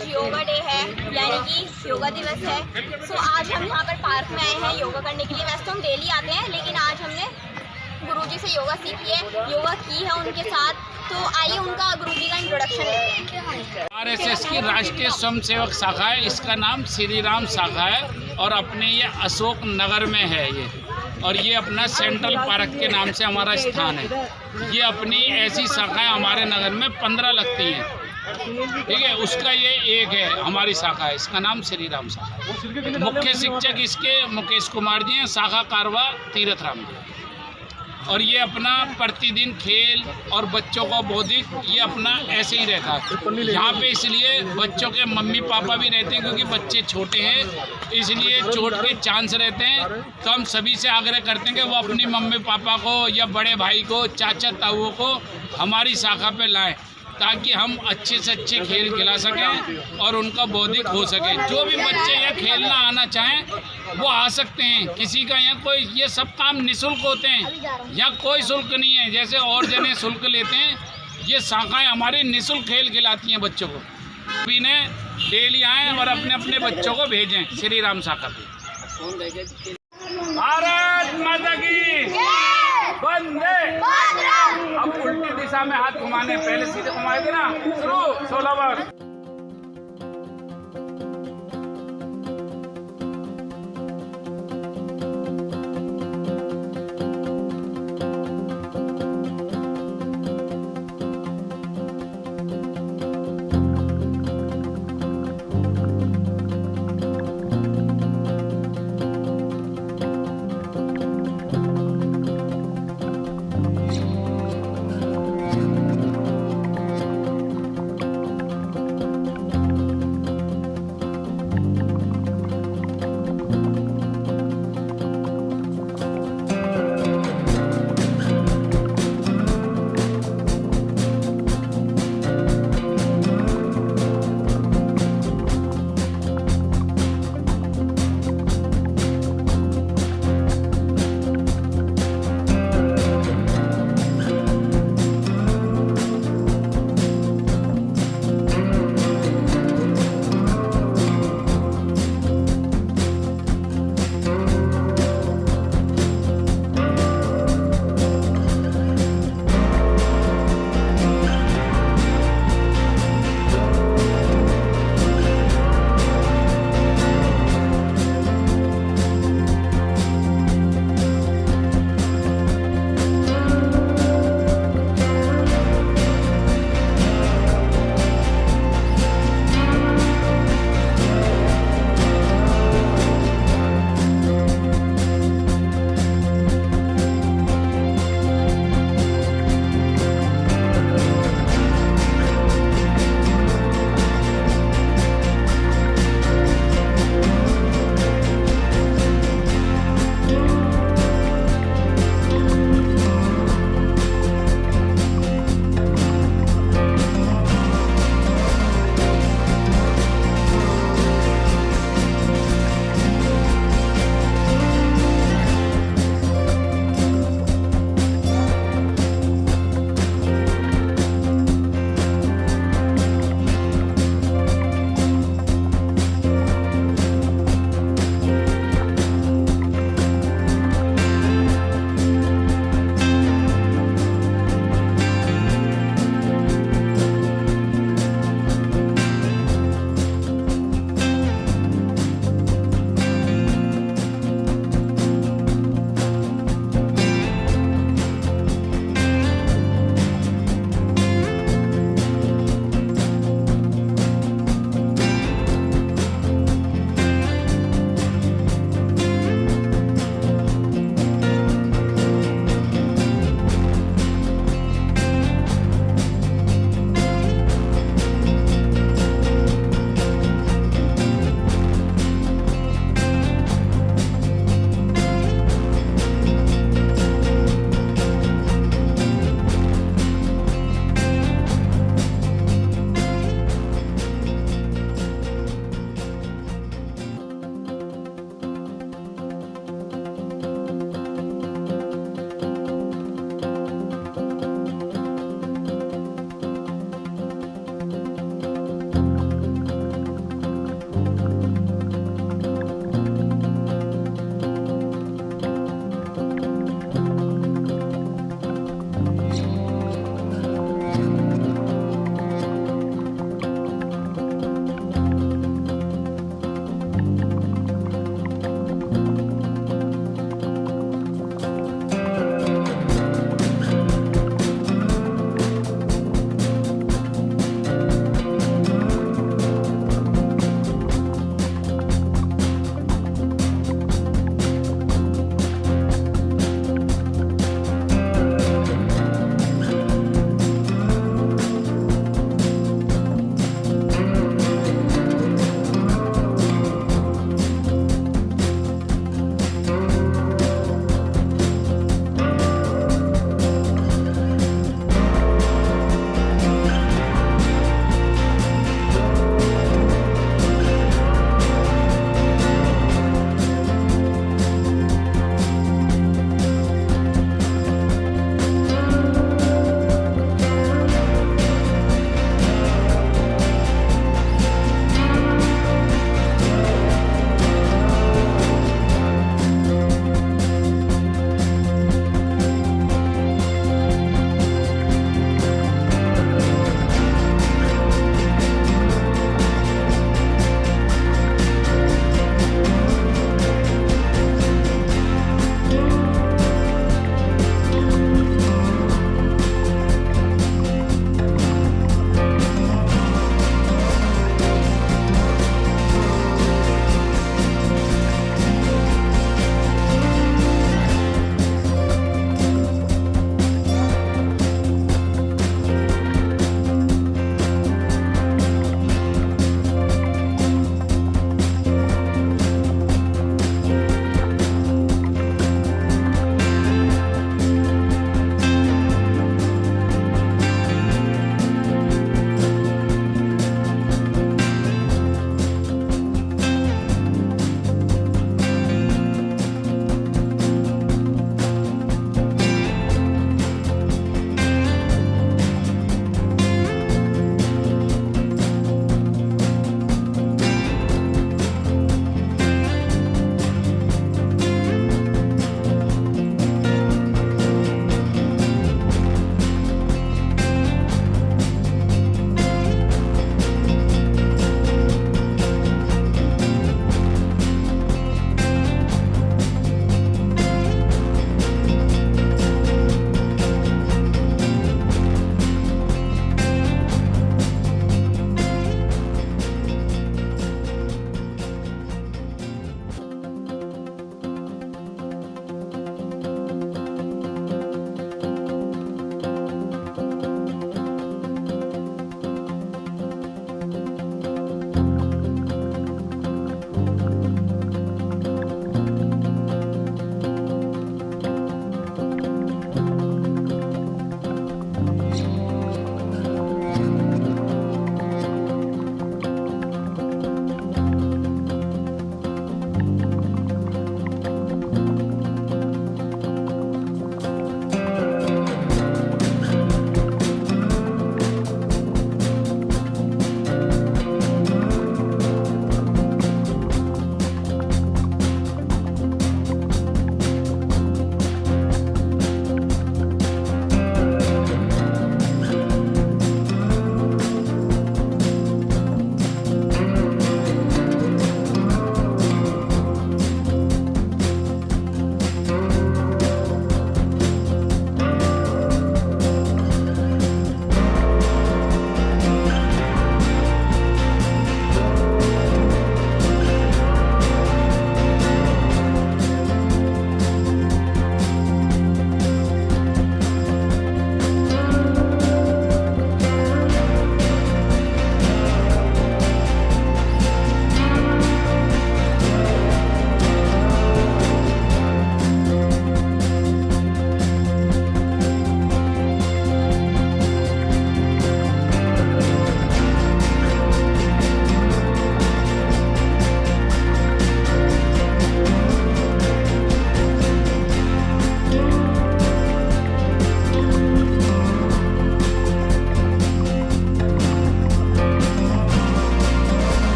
आज योगा डे है, यानी कि योगा दिवस है। सो आज हम यहाँ पर पार्क में आए हैं योगा करने के लिए। वैसे तो हम डेली आते हैं, लेकिन आज हमने गुरुजी से योगा सीखी है, योगा की है उनके साथ। तो आइए उनका गुरुजी का इंट्रोडक्शन लेते हैं। आरएसएस की राष्ट्रीय स्वयंसेवक शाखा है, इसका नाम श्री राम शाखा है और अपने ये अशोक नगर में है ये, और ये अपना सेंट्रल पार्क के नाम से हमारा स्थान है। ये अपनी ऐसी शाखाएं हमारे नगर में 15 लगती हैं, ठीक है। उसका ये एक है, हमारी शाखा है, इसका नाम श्री राम शाखा है। मुख्य शिक्षक इसके मुकेश कुमार जी हैं, शाखा कारवा तीरथ राम जी। और ये अपना प्रतिदिन खेल और बच्चों का बौद्धिक ये अपना ऐसे ही रहता है यहाँ पे। इसलिए बच्चों के मम्मी पापा भी रहते हैं, क्योंकि बच्चे छोटे हैं, इसलिए चोट के चांस रहते हैं। तो हम सभी से आग्रह करते हैं कि वो अपनी मम्मी पापा को या बड़े भाई को, चाचा ताऊओं को हमारी शाखा पे लाएं, ताकि हम अच्छे से अच्छे खेल खिला सकें और उनका बौद्धिक हो सके। जो भी बच्चे यहाँ खेलना आना चाहें वो आ सकते हैं। किसी का यहाँ कोई, ये सब काम निःशुल्क होते हैं, यहाँ कोई शुल्क नहीं है जैसे और जने शुल्क लेते हैं। ये शाखाएं हमारी निःशुल्क खेल खिलाती हैं बच्चों को। सभी ने डेली आएँ और अपने अपने बच्चों को भेजें श्री राम शाखा पे। भारत माता की वंदे। अब उल्टी दिशा में हाथ घुमाने, पहले सीधे घुमाए थे ना, शुरू 16 बार।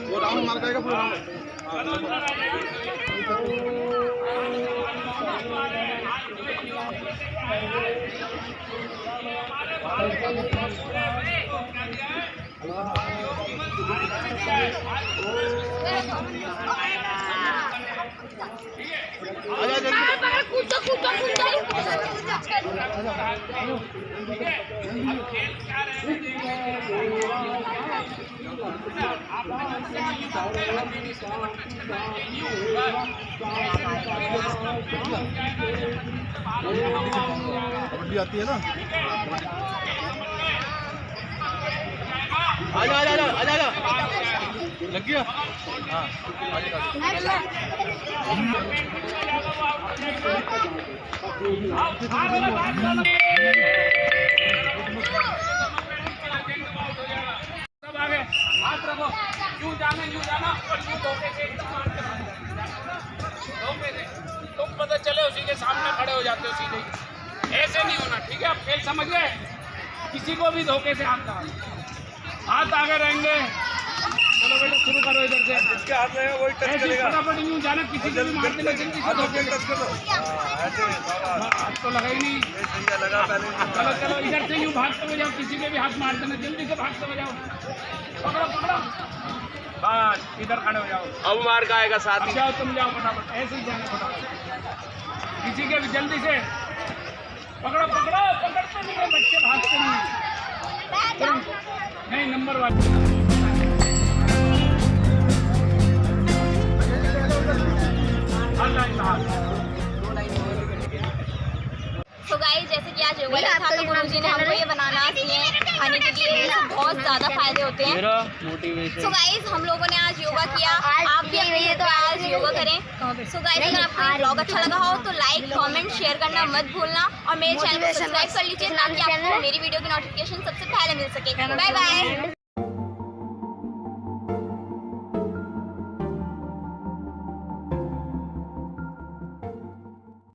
वो राउंड मार जाएगा पूरा कबड्डी आती है ना। आजा आजा आजा आजा आजा लग गया। हाँ सब आगे हाथ रखो, यूं जाना और यूं धोखे से एकदम मार के धोखे से तुम पता चले उसी के सामने खड़े हो जाते हो सीधे। ऐसे नहीं होना, ठीक है? आप खेल समझ गए? किसी को भी धोखे से हाथ लगाओ, हाथ आगे रहेंगे। चलो बेटा शुरू करो इधर से। इसके हाथ में वही टच करेगा। फटाफट यूं जाना, किसी को भी मार देना जल्दी से धोखे से। टच करो। ऐसे हाथ तो लगा ही नहीं। लगा पहले। चलो चलो इधर से यूं भागते हो जाओ, किसी के भी हाथ मार देना, जल्दी से भागते हो जाओ। पकड़ो पकड़ो, बस इधर खड़े हो जाओ। अब मार का आएगा साथ ही। जाओ तुम जाओ फटाफट, ऐसे ही जाना फटाफट। किसी के भी जल्दी से पकड़ो पकड़ो, पकड़ते नहीं है बच्चे, भागते नहीं। नहीं नंबर वाले तो गाइस जैसे कि आज योगा डे था तो गुरुजी ने हमको ये बनाना खाने के लिए, इससे बहुत ज़्यादा फायदे होते हैं। सो गाइस हम लोगों ने आज योगा किया, आप भी अपने तो आज योगा करें। सो गाइस अगर आपको ब्लॉग अच्छा लगा हो तो लाइक कमेंट शेयर करना मत भूलना और मेरे चैनल को सब्सक्राइब कर लीजिए ताकि आपको मेरी वीडियो की नोटिफिकेशन सबसे पहले मिल सके। Bye bye.